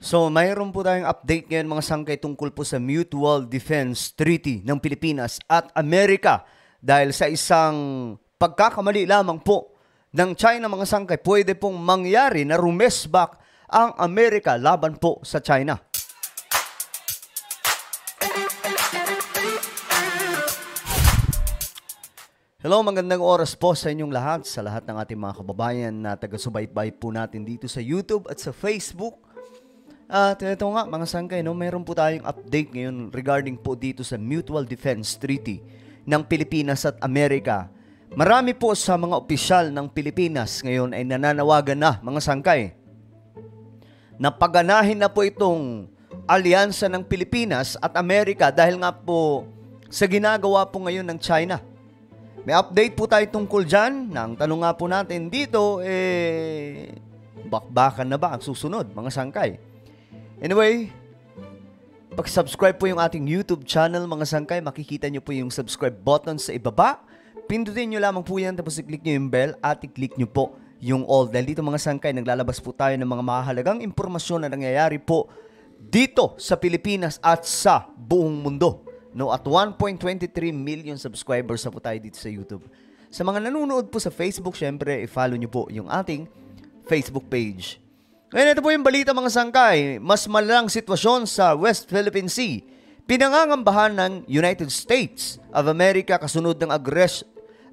So, mayroon po tayong update ngayon mga sangkay tungkol po sa Mutual Defense Treaty ng Pilipinas at Amerika. Dahil sa isang pagkakamali lamang po ng China mga sangkay, pwede pong mangyari na rumesback ang Amerika laban po sa China. Hello, magandang oras po sa inyong lahat, sa lahat ng ating mga kababayan na taga-subaybay po natin dito sa YouTube at sa Facebook. At ito nga mga sangkay, mayroon po tayong update ngayon regarding po dito sa Mutual Defense Treaty ng Pilipinas at Amerika. Marami po sa mga opisyal ng Pilipinas ngayon ay nananawagan na mga sangkay na paganahin na po itong alyansa ng Pilipinas at Amerika dahil nga po sa ginagawa po ngayon ng China. May update po tayo tungkol dyan. Ang tanong nga po natin dito, bakbakan na ba ang susunod, mga sangkay? Anyway, pag-subscribe po yung ating YouTube channel, mga sangkay. Makikita nyo po yung subscribe button sa ibaba. Pindutin nyo lamang po yan, tapos i-click nyo yung bell at i-click nyo po yung all. Dahil dito mga sangkay, naglalabas po tayo ng mga mahalagang impormasyon na nangyayari po dito sa Pilipinas at sa buong mundo. At 1.23 million subscribers na po tayo dito sa YouTube. Sa mga nanonood po sa Facebook, syempre, i-follow nyo po yung ating Facebook page. Ngayon, ito po yung balita mga sangkay. Mas malalang sitwasyon sa West Philippine Sea. Pinangangambahan ng United States of America kasunod ng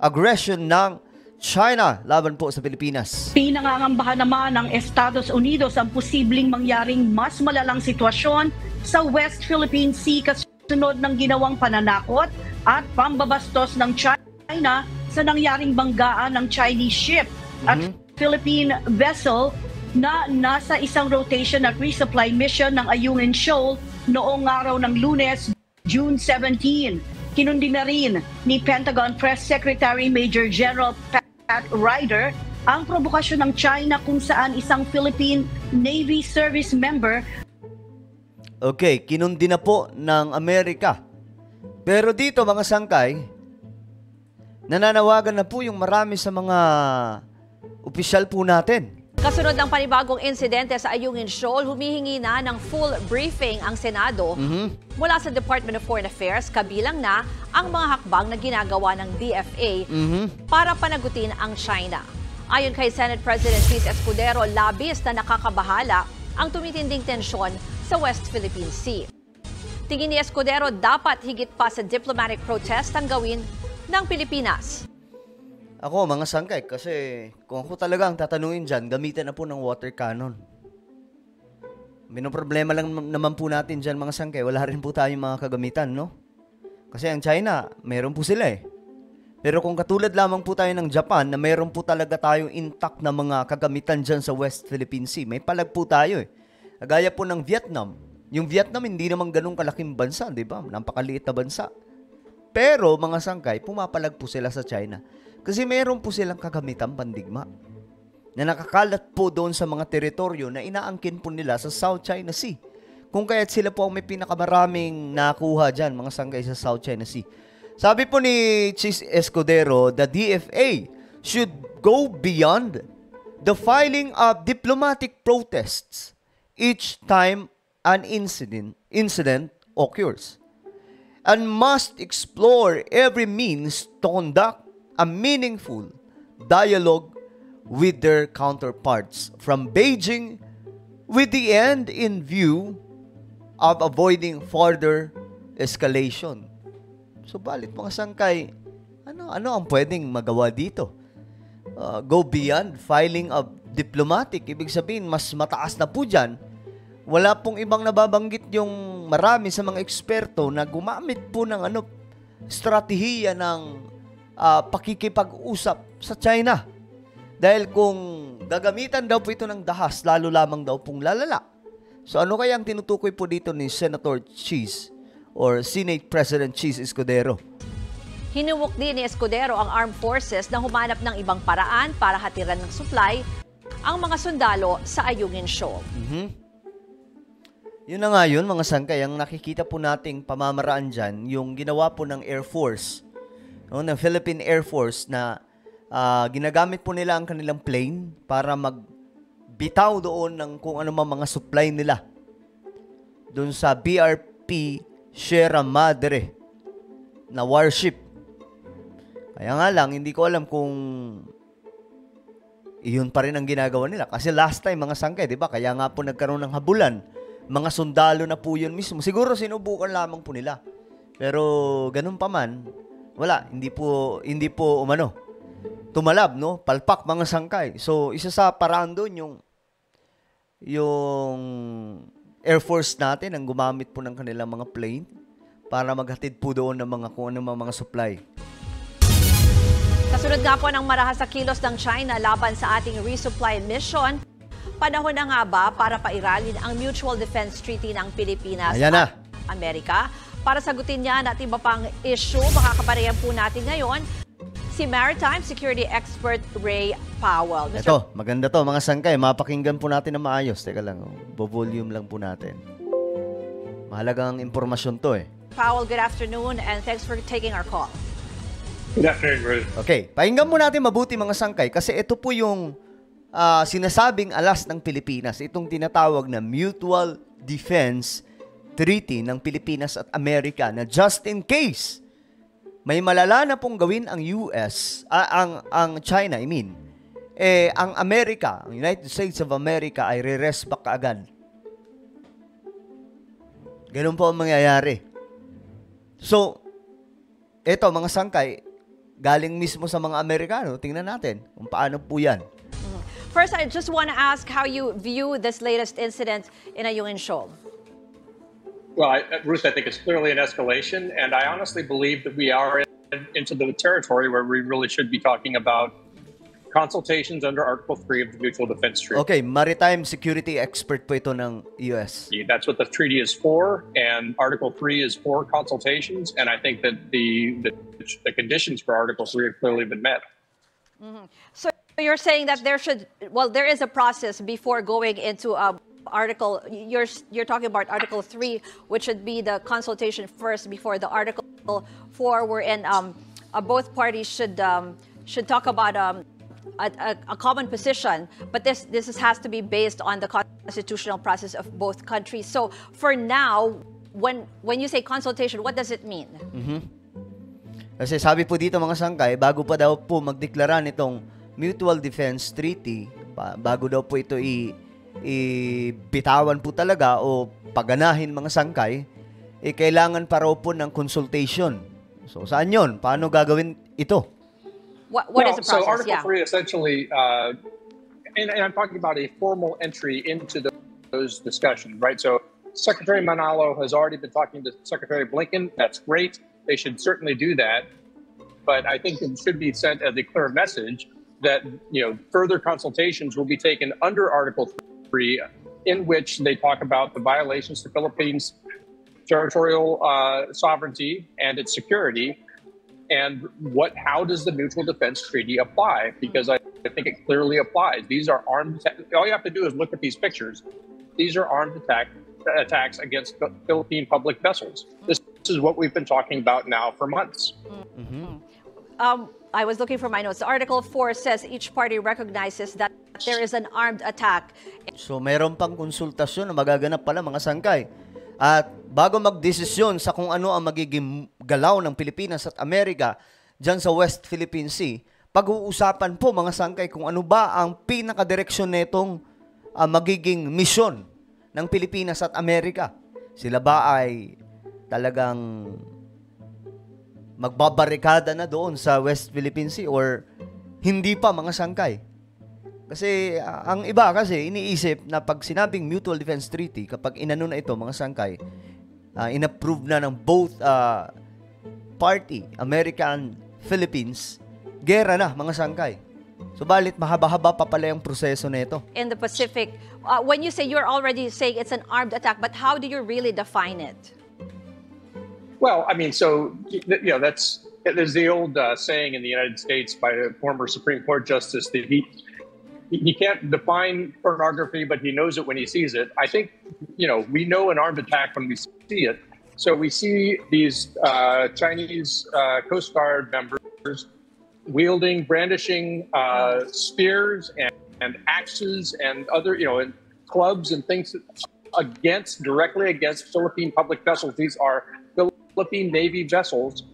aggression ng China laban po sa Pilipinas. Pinangangambahan naman ng Estados Unidos ang posibleng mangyaring mas malalang sitwasyon sa West Philippine Sea kasunod ng ginawang pananakot at pambabastos ng China sa nangyaring banggaan ng Chinese ship at Philippine vessel na nasa isang rotation at resupply mission ng Ayungin Shoal noong araw ng Lunes, June 17. Kinundi na rin ni Pentagon Press Secretary Major General Pat Ryder ang provokasyon ng China kung saan isang Philippine Navy service member. Okay, kinundi na po ng Amerika. Pero dito mga sangkay, nananawagan na po yung marami sa mga opisyal po natin. Kasunod ng panibagong insidente sa Ayungin Shoal, humihingi na ng full briefing ang Senado mula sa Department of Foreign Affairs, kabilang na ang mga hakbang na ginagawa ng DFA para panagutin ang China. Ayon kay Senate President Chis Escudero, labis na nakakabahala ang tumitinding tensyon sa West Philippine Sea. Tingin ni Escudero, dapat higit pa sa diplomatic protest ang gawin ng Pilipinas. Ako, mga sangkay, kasi kung ako talaga ang tatanungin dyan, gamitan na po ng water cannon. Problema lang naman po natin dyan, mga sangkay. Wala rin po tayong mga kagamitan, no? Kasi ang China, meron po sila eh. Pero kung katulad lamang po tayo ng Japan, na meron po talaga tayong intact na mga kagamitan dyan sa West Philippine Sea, may palag po tayo eh. Gaya po ng Vietnam. Yung Vietnam, hindi naman ganun kalaking bansa, di ba? Napakaliit na bansa. Pero, mga sangkay, pumapalag po sila sa China. Kasi meron po silang kagamitang pandigma na nakakalat po doon sa mga teritoryo na inaangkin po nila sa South China Sea. Kung kaya't sila po ang may pinakamaraming nakuha dyan, mga sangkay sa South China Sea. Sabi po ni Chis Escudero, the DFA should go beyond the filing of diplomatic protests each time an incident occurs and must explore every means to conduct a meaningful dialogue with their counterparts from Beijing with the end in view of avoiding further escalation. So, balit mga sangkay, ano ang pwedeng magawa dito? Go beyond filing of diplomatic. Ibig sabihin, mas mataas na po dyan. Wala pong ibang nababanggit yung marami sa mga eksperto na gumamit po ng estratehiya ng pakikipag-usap sa China. Dahil kung gagamitan daw po ito ng dahas, lalo lamang daw pong lalala. So ano kaya ang tinutukoy po dito ni Senator Chis or Senate President Chis Escudero? Hinuwok din ni Escudero ang armed forces na humanap ng ibang paraan para hatiran ng supply ang mga sundalo sa Ayungin Shoal. Yun na nga yun, mga sangkay. Ang nakikita po nating pamamaraan dyan, yung ginawa po ng Air Force, ng Philippine Air Force na ginagamit po nila ang kanilang plane para magbitaw doon ng kung ano mga supply nila dun sa BRP Sierra Madre na warship. Kaya nga lang, hindi ko alam kung iyon pa rin ang ginagawa nila. Kasi last time, mga sangkay, di ba? Kaya nga po nagkaroon ng habulan. Mga sundalo na po yun mismo. Siguro sinubukan lamang po nila. Pero ganun pa man, wala. Hindi po tumalab, no? Palpak, mga sangkay. So, isa sa paraan doon yung Air Force natin ang gumamit po ng kanilang mga plane para maghatid po doon ng kung anong mga supply. Kasunod nga po ng marahas sa kilos ng China laban sa ating resupply mission, panahon na nga ba para pairalin ang Mutual Defense Treaty ng Pilipinas at Amerika? Para sagutin niyan at iba pang issue, makakaparehan po natin ngayon si Maritime Security Expert Ray Powell. Ito, maganda to mga sangkay. Mapakinggan po natin na maayos. Teka lang, volume lang po natin. Mahalagang impormasyon to eh. Powell, good afternoon and thanks for taking our call. Good afternoon, Ruth. Okay, pakinggan mo natin mabuti mga sangkay kasi ito po yung sinasabing alas ng Pilipinas. Itong tinatawag na Mutual Defense Treaty ng Pilipinas at Amerika na just in case may malala na pong gawin ang US, ang China, ang Amerika, ang United States of America ay re-rest back kaagad. Ganun po ang mangyayari. So, eto mga sangkay, galing mismo sa mga Amerikano. Tingnan natin kung paano po yan. First, I just want to ask how you view this latest incident in Ayungin Shoal. Well, Ruth, I think it's clearly an escalation, and I honestly believe that we are into the territory where we really should be talking about consultations under Article 3 of the Mutual Defense Treaty. Okay, maritime security expert po ito ng US. That's what the treaty is for, and Article 3 is for consultations, and I think that the conditions for Article 3 have clearly been met. So you're saying that there is a process before going into Article, you're talking about Article 3, which should be the consultation first before the Article 4, wherein both parties should talk about a common position, but this has to be based on the constitutional process of both countries. So for now, when you say consultation, what does it mean? Kasi sabi po dito mga sangkay, bago pa daw po magdeklara nitong Mutual Defense Treaty, bago daw po ito bitawan po talaga o paganahin mga sangkay, kailangan pa raw po ng consultation. So saan yun? Paano gagawin ito? What is the process? So Article 3 essentially, and I'm talking about a formal entry into those discussions, right? So Secretary Manalo has already been talking to Secretary Blinken. That's great. They should certainly do that. But I think it should be sent as a clear message that further consultations will be taken under Article 3, in which they talk about the violations to Philippines' territorial sovereignty and its security, and how does the Mutual Defense Treaty apply? Because I think it clearly applies. These are armed. All you have to do is look at these pictures. These are armed attacks against Philippine public vessels. This is what we've been talking about now for months. I was looking for my notes. Article 4 says each party recognizes that there is an armed attack. So meron pang konsultasyon na magaganap pala mga sangkay. At bago magdesisyon sa kung ano ang magiging galaw ng Pilipinas at Amerika dyan sa West Philippine Sea, pag-uusapan po mga sangkay kung ano ba ang pinakadireksyon netong magiging misyon ng Pilipinas at Amerika. Sila ba ay talagang magbabarikada na doon sa West Philippine Sea or hindi pa mga sangkay? Kasi ang iba kasi iniisip na pag sinabing Mutual Defense Treaty, kapag inano na ito mga sangkay, inapprove na ng both party, America and Philippines, gera na mga sangkay. Subalit mahaba-haba pa pala yung proseso nito. In the Pacific, when you say, you're already saying it's an armed attack, but how do you really define it? Well, I mean, so there's the old saying in the United States by a former Supreme Court justice that he can't define pornography, but he knows it when he sees it. I think, we know an armed attack when we see it. So we see these Chinese Coast Guard members brandishing spears and axes and other, and clubs and things directly against Philippine public vessels. These are Philippine Navy vessels.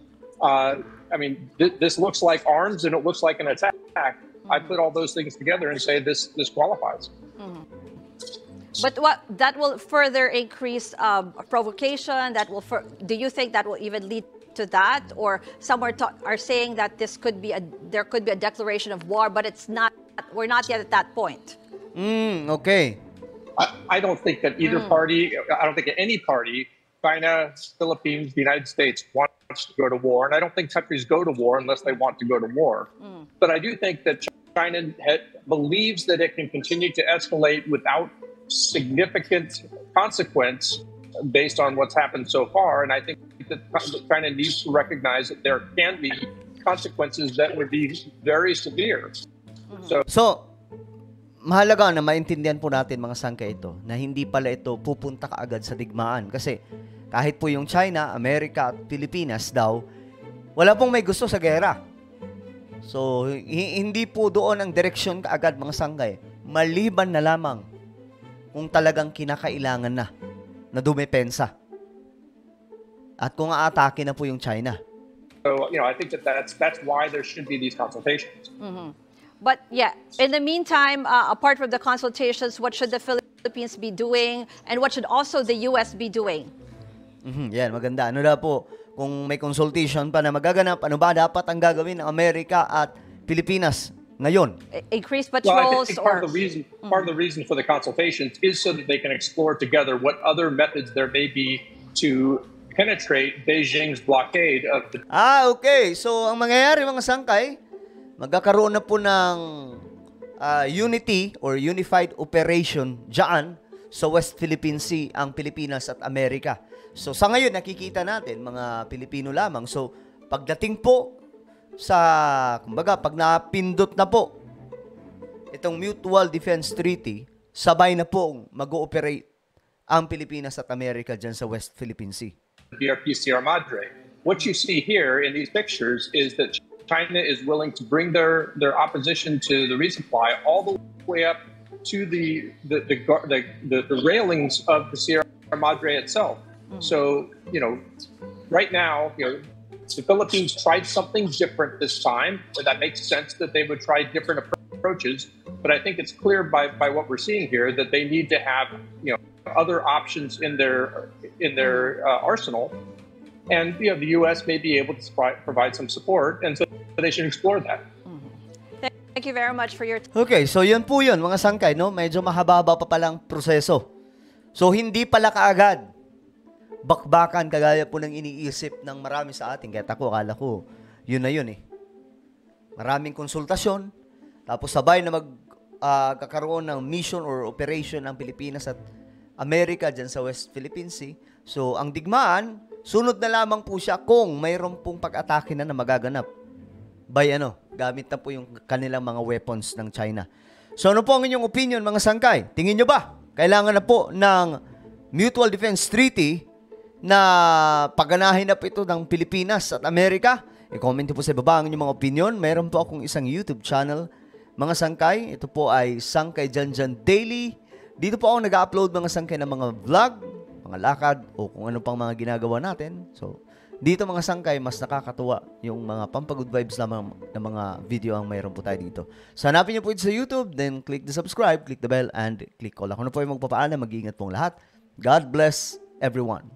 I mean, this looks like arms and it looks like an attack. I put all those things together and say this qualifies. But that will further increase provocation. Do you think that will even lead to that, or some are saying that there could be a declaration of war, but it's not. We're not yet at that point. Okay. I don't think that either party. I don't think any party, China, Philippines, the United States, wants to go to war, and I don't think countries go to war unless they want to go to war. But I do think that China believes that it can continue to escalate without significant consequence based on what's happened so far. And I think that China needs to recognize that there can be consequences that would be very severe. So, mahalaga na maintindihan po natin mga sangkay ito na hindi pala ito pupunta kaagad sa digmaan. Kasi kahit po yung China, Amerika at Pilipinas daw, wala pong may gusto sa gera. So, hindi po doon ang direksyon kaagad mga sangkay. Maliban na lamang kung talagang kinakailangan na dumepensa. At kung aatake na po yung China. So, I think that's why there should be these consultations. But yeah, in the meantime, apart from the consultations, what should the Philippines be doing, and what should also the U.S. be doing? Yan, maganda. Ano na po, kung may consultation pa na magaganap, ano ba dapat ang gagawin ng Amerika at Pilipinas ngayon? Increase patrols? I think part of the reason for the consultations is so that they can explore together what other methods there may be to penetrate Beijing's blockade of the... Okay. So, ang mangyayari mga sangkay, magkakaroon na po ng unity or unified operation dyan sa West Philippine Sea ang Pilipinas at Amerika. So sa ngayon nakikita natin mga Pilipino lamang. So pagdating po sa, kumbaga, pag napindot na po itong Mutual Defense Treaty, sabay na po mag-ooperate ang Pilipinas at Amerika dyan sa West Philippine Sea. BRP Sierra Madre. What you see here in these pictures is that China is willing to bring their opposition to the resupply all the way up to the railings of the Sierra Madre itself. So, right now, the Philippines tried something different this time. That makes sense that they would try different approaches. But I think it's clear by what we're seeing here that they need to have, other options in their arsenal. And the U.S. may be able to provide some support, and so they should explore that. Thank you very much for your Okay, so yun po yun, mga sangkay, no? Medyo mahaba pa palang proseso. So, hindi pala kaagad bakbakan kagaya po ng iniisip ng marami sa atin. Kaya akala ko, yun na yun eh. Maraming konsultasyon, tapos sabay na magkakaroon ng mission or operation ng Pilipinas at Amerika dyan sa West Philippine Sea. So, ang digmaan, sunod na lamang po siya kung mayroon pong pag-atake na magaganap. Gamit na po yung kanilang mga weapons ng China. So, ano po ang inyong opinion, mga sangkay? Tingin nyo ba, kailangan na po ng Mutual Defense Treaty na pagganahin na po ito ng Pilipinas at Amerika? I-comment po sa baba ang inyong mga opinion. Mayroon po akong isang YouTube channel, mga sangkay. Ito po ay Sangkay Janjan Daily. Dito po ako nag-upload mga sangkay ng mga vlog, mga lakad, o kung ano pang mga ginagawa natin. So, dito mga sangkay, mas nakakatuwa yung mga pampagood vibes lamang ng mga video ang mayroon po tayo dito. So, hanapin niyo po ito sa YouTube, then click the subscribe, click the bell, and click all. Ako na po yung magpapaalam. Mag-iingat pong lahat. God bless everyone.